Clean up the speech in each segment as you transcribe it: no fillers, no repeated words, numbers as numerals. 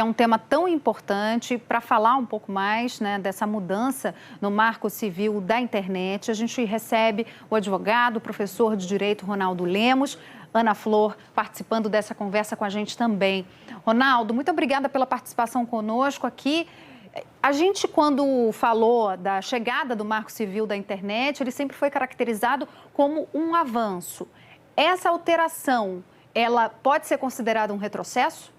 que é um tema tão importante, para falar um pouco mais, né, dessa mudança no Marco Civil da internet. A gente recebe o advogado, o professor de Direito Ronaldo Lemos, Ana Flor, participando dessa conversa com a gente também. Ronaldo, muito obrigada pela participação conosco aqui. A gente, quando falou da chegada do Marco Civil da internet, ele sempre foi caracterizado como um avanço. Essa alteração, ela pode ser considerada um retrocesso?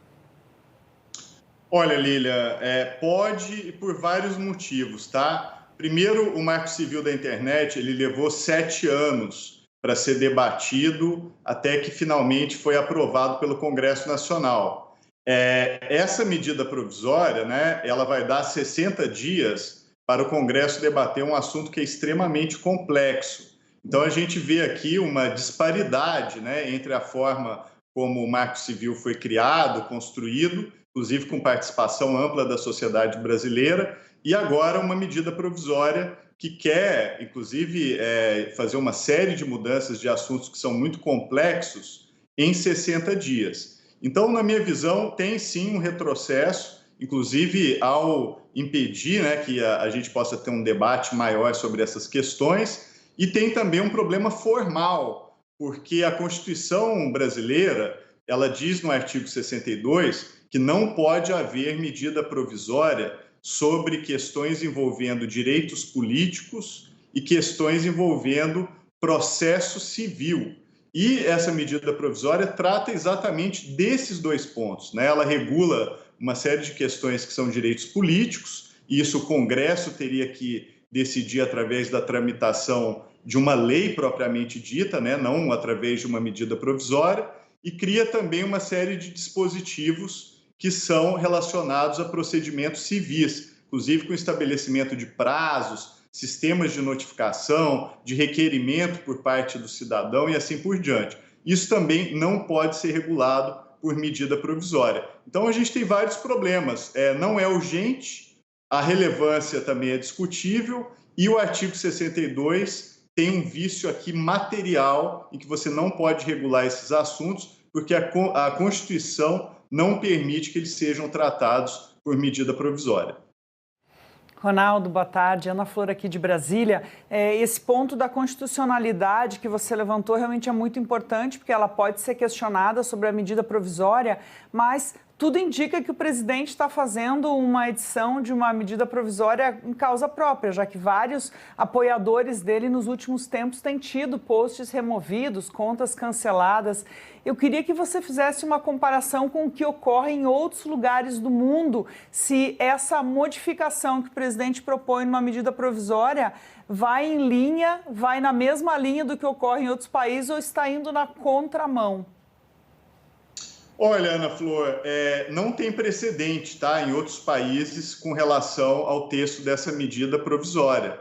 Olha, Lília, pode e por vários motivos, tá? Primeiro, o Marco Civil da internet, ele levou 7 anos para ser debatido, até que finalmente foi aprovado pelo Congresso Nacional. Essa medida provisória, né, ela vai dar 60 dias para o Congresso debater um assunto que é extremamente complexo. Então, a gente vê aqui uma disparidade, né, entre a forma como o Marco Civil foi criado, construído, inclusive com participação ampla da sociedade brasileira, e agora uma medida provisória que quer, inclusive, fazer uma série de mudanças de assuntos que são muito complexos em 60 dias. Então, na minha visão, tem sim um retrocesso, inclusive ao impedir, né, que a gente possa ter um debate maior sobre essas questões, e tem também um problema formal, porque a Constituição brasileira, ela diz no artigo 62 que não pode haver medida provisória sobre questões envolvendo direitos políticos e questões envolvendo processo civil. E essa medida provisória trata exatamente desses 2 pontos, né? Ela regula uma série de questões que são direitos políticos, e isso o Congresso teria que decidir através da tramitação de uma lei propriamente dita, né? Não através de uma medida provisória, e cria também uma série de dispositivos que são relacionados a procedimentos civis, inclusive com estabelecimento de prazos, sistemas de notificação, de requerimento por parte do cidadão e assim por diante. Isso também não pode ser regulado por medida provisória. Então, a gente tem vários problemas. Não é urgente, a relevância também é discutível, e o artigo 62 tem um vício aqui material em que você não pode regular esses assuntos, porque a Constituição não permite que eles sejam tratados por medida provisória. Ronaldo, boa tarde. Ana Flor aqui de Brasília. Esse ponto da constitucionalidade que você levantou realmente é muito importante, porque ela pode ser questionada sobre a medida provisória, mas tudo indica que o presidente está fazendo uma edição de uma medida provisória em causa própria, já que vários apoiadores dele nos últimos tempos têm tido posts removidos, contas canceladas. Eu queria que você fizesse uma comparação com o que ocorre em outros lugares do mundo, se essa modificação que o presidente propõe numa medida provisória vai na mesma linha do que ocorre em outros países ou está indo na contramão. Olha, Ana Flor, não tem precedente, tá, em outros países com relação ao texto dessa medida provisória.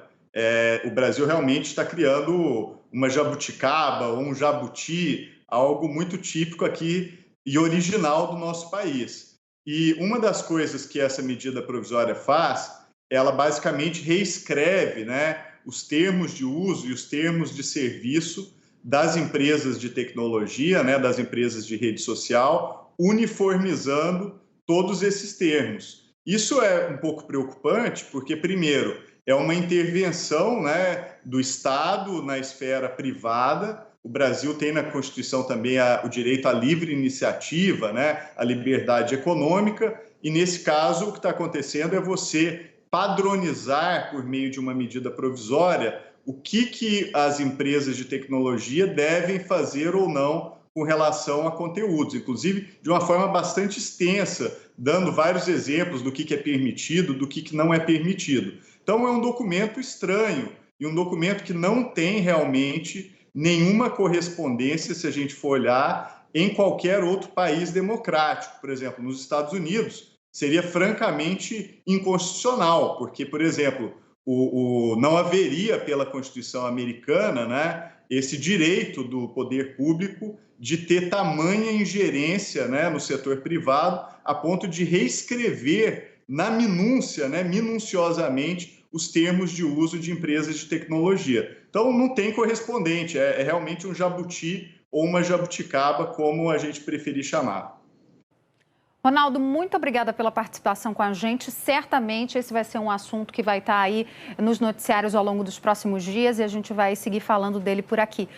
O Brasil realmente está criando uma jabuticaba ou um jabuti, algo muito típico aqui e original do nosso país. E uma das coisas que essa medida provisória faz, ela basicamente reescreve, né, os termos de uso e os termos de serviço das empresas de tecnologia, né, das empresas de rede social, uniformizando todos esses termos. Isso é um pouco preocupante, porque, primeiro, é uma intervenção, né, do Estado na esfera privada. O Brasil tem na Constituição também o direito à livre iniciativa, né, à liberdade econômica, e nesse caso o que está acontecendo é você padronizar, por meio de uma medida provisória, o que as empresas de tecnologia devem fazer ou não com relação a conteúdos, inclusive de uma forma bastante extensa, dando vários exemplos do que é permitido, do que não é permitido. Então, é um documento estranho e um documento que não tem realmente nenhuma correspondência, se a gente for olhar, em qualquer outro país democrático. Por exemplo, nos Estados Unidos, seria francamente inconstitucional, porque, por exemplo, não haveria pela Constituição americana, né, esse direito do poder público de ter tamanha ingerência, né, no setor privado, a ponto de reescrever na minúcia, né, minuciosamente, os termos de uso de empresas de tecnologia. Então, não tem correspondente, é realmente um jabuti ou uma jabuticaba, como a gente preferir chamar. Ronaldo, muito obrigada pela participação com a gente. Certamente esse vai ser um assunto que vai estar aí nos noticiários ao longo dos próximos dias e a gente vai seguir falando dele por aqui.